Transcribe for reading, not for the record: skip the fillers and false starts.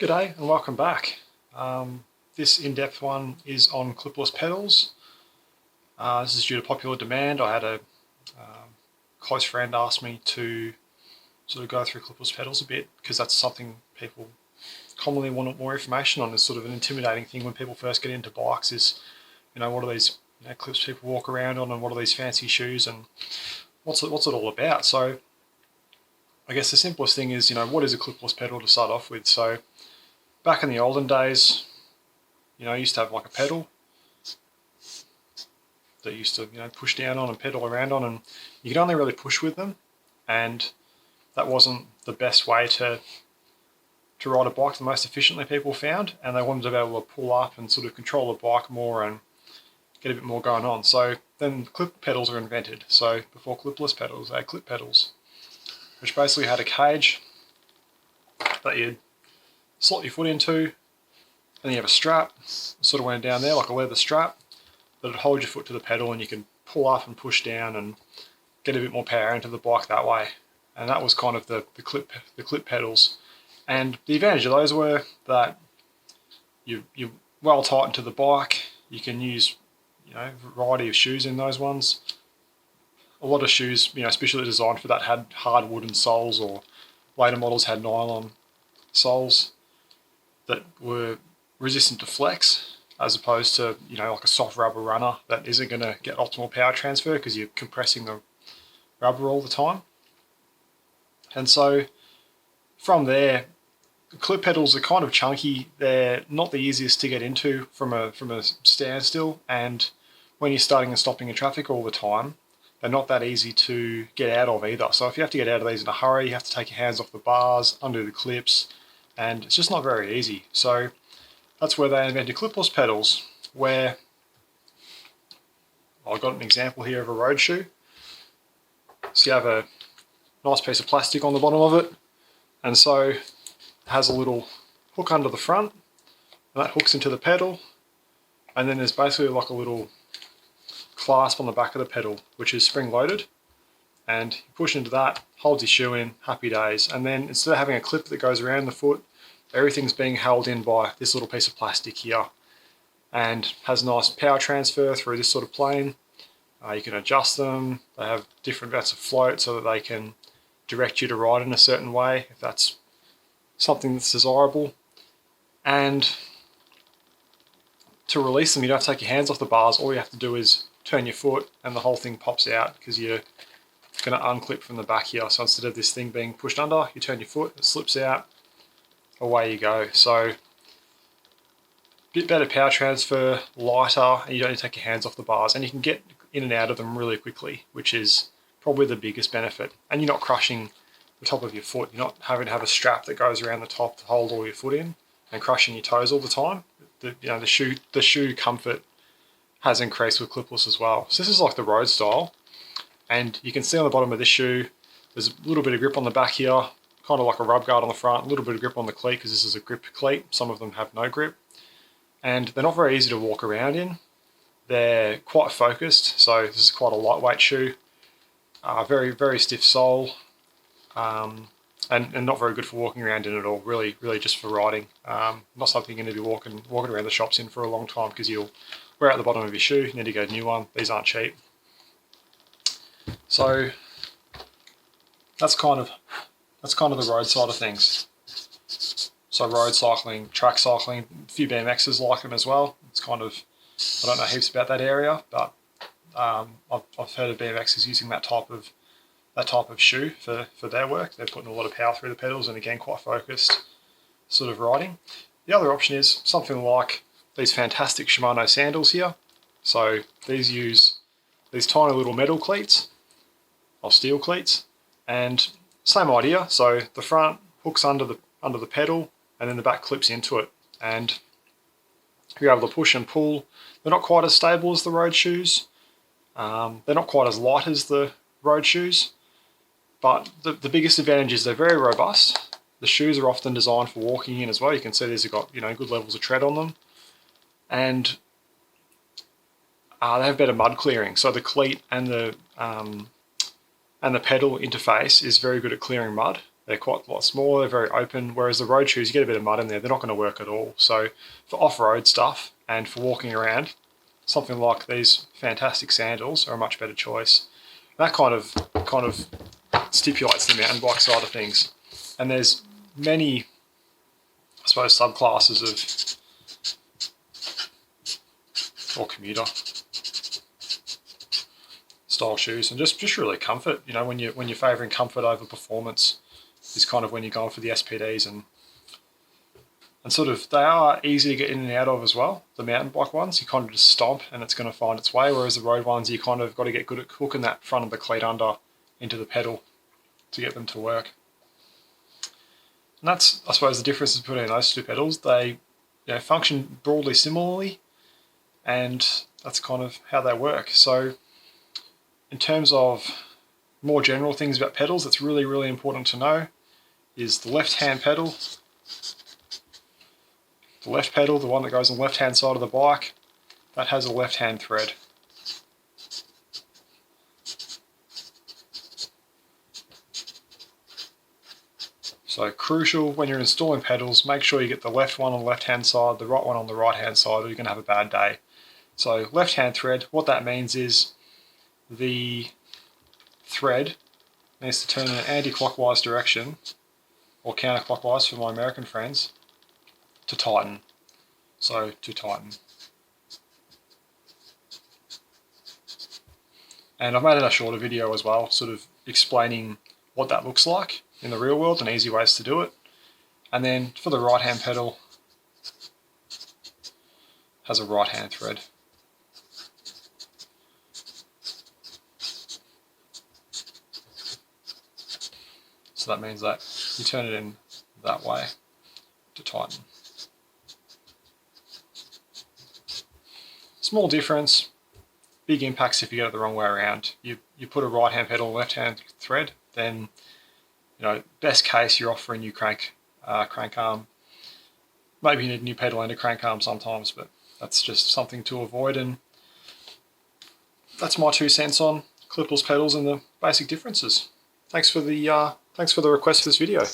G'day and welcome back. This in-depth one is on clipless pedals. This is due to popular demand. I had a close friend ask me to sort of go through clipless pedals a bit because that's something people commonly want more information on. It's sort of an intimidating thing when people first get into bikes is, what are these clips people walk around on and what are these fancy shoes and what's it all about? So I guess the simplest thing is, what is a clipless pedal to start off with? So back in the olden days, you used to have like a pedal that you used to, push down on and pedal around on, and you could only really push with them, and that wasn't the best way to ride a bike the most efficiently, people found, and they wanted to be able to pull up and sort of control the bike more and get a bit more going on. So then clip pedals were invented. So before clipless pedals, they had clip pedals, which basically had a cage that you'd slot your foot into, and then you have a strap, sort of went down there like a leather strap, that'd hold your foot to the pedal and you can pull up and push down and get a bit more power into the bike that way. And that was kind of the clip pedals. And the advantage of those were that you're well tightened to the bike. You can use a variety of shoes in those ones. A lot of shoes, especially designed for that, had hard wooden soles, or later models had nylon soles that were resistant to flex, as opposed to like a soft rubber runner that isn't going to get optimal power transfer because you're compressing the rubber all the time. And so from there, clip pedals are kind of chunky. They're not the easiest to get into from a standstill, and when you're starting and stopping in traffic all the time, they're not that easy to get out of either. So if you have to get out of these in a hurry, you have to take your hands off the bars, undo the clips, and it's just not very easy. So that's where they invented clipless pedals, where I've got an example here of a road shoe. So you have a nice piece of plastic on the bottom of it, and so it has a little hook under the front, and that hooks into the pedal, and then there's basically like a little clasp on the back of the pedal, which is spring loaded, and you push into that, holds your shoe in, happy days. And then instead of having a clip that goes around the foot, everything's being held in by this little piece of plastic here, and has nice power transfer through this sort of plane. You can adjust them. They have different amounts of float so that they can direct you to ride in a certain way if that's something that's desirable. And to release them, you don't have to take your hands off the bars. All you have to do is turn your foot and the whole thing pops out, because you're going to unclip from the back here. So instead of this thing being pushed under, you turn your foot, it slips out, away you go. So a bit better power transfer, lighter, and you don't need to take your hands off the bars, and you can get in and out of them really quickly, which is probably the biggest benefit. And you're not crushing the top of your foot. You're not having to have a strap that goes around the top to hold all your foot in and crushing your toes all the time. The shoe comfort has increased with clipless as well. So this is like the road style, and you can see on the bottom of this shoe there's a little bit of grip on the back here, kind of like a rub guard on the front, a little bit of grip on the cleat because this is a grip cleat. Some of them have no grip, and they're not very easy to walk around in. They're quite focused, so this is quite a lightweight shoe. Very, very stiff sole, and not very good for walking around in at all. Really just for riding. Not something you're going to be walking around the shops in for a long time, because you'll wear out the bottom of your shoe. You need to get a new one. These aren't cheap. So that's kind of the road side of things. So road cycling, track cycling, a few BMXs like them as well. It's kind of, I don't know heaps about that area, but I've heard of BMXs using that type of shoe for their work. They're putting a lot of power through the pedals, and again quite focused sort of riding. The other option is something like these fantastic Shimano sandals here. So these use these tiny little metal cleats, or steel cleats, and same idea. So the front hooks under the pedal, and then the back clips into it, and you're able to push and pull. They're not quite as stable as the road shoes. They're not quite as light as the road shoes, but the biggest advantage is they're very robust. The shoes are often designed for walking in as well. You can see these have got good levels of tread on them, and they have better mud clearing. So the cleat and the pedal interface is very good at clearing mud, They're quite a lot smaller, they're very open, whereas the road shoes, you get a bit of mud in there, they're not going to work at all. So for off-road stuff and for walking around, something like these fantastic sandals are a much better choice. That kind of stipulates the mountain bike side of things. And there's many, I suppose, subclasses or commuter style shoes, and just really comfort. You know, when you're favouring comfort over performance, is kind of when you're going for the SPDs, and sort of they are easy to get in and out of as well. The mountain bike ones, you kind of just stomp and it's going to find its way, whereas the road ones, you kind of got to get good at hooking that front of the cleat under into the pedal to get them to work. And that's, I suppose, the difference between those two pedals. They, you know, function broadly similarly, and that's kind of how they work. So in terms of more general things about pedals that's really, really important to know is the left-hand pedal. The left pedal, the one that goes on the left-hand side of the bike, that has a left-hand thread. So crucial when you're installing pedals, make sure you get the left one on the left-hand side, the right one on the right-hand side, or you're going to have a bad day. So left-hand thread, what that means is the thread needs to turn in an anti-clockwise direction, or counterclockwise for my American friends, to tighten. So to tighten. And I've made a shorter video as well, sort of explaining what that looks like in the real world and easy ways to do it. And then for the right hand pedal, has a right hand thread. So that means that you turn it in that way to tighten. Small difference, big impacts if you get it the wrong way around. You put a right hand pedal on left hand thread, then, you know, best case you're off for a new crank arm. Maybe you need a new pedal and a crank arm sometimes, but that's just something to avoid. And that's my 2 cents on clipless pedals and the basic differences. Thanks for the request for this video.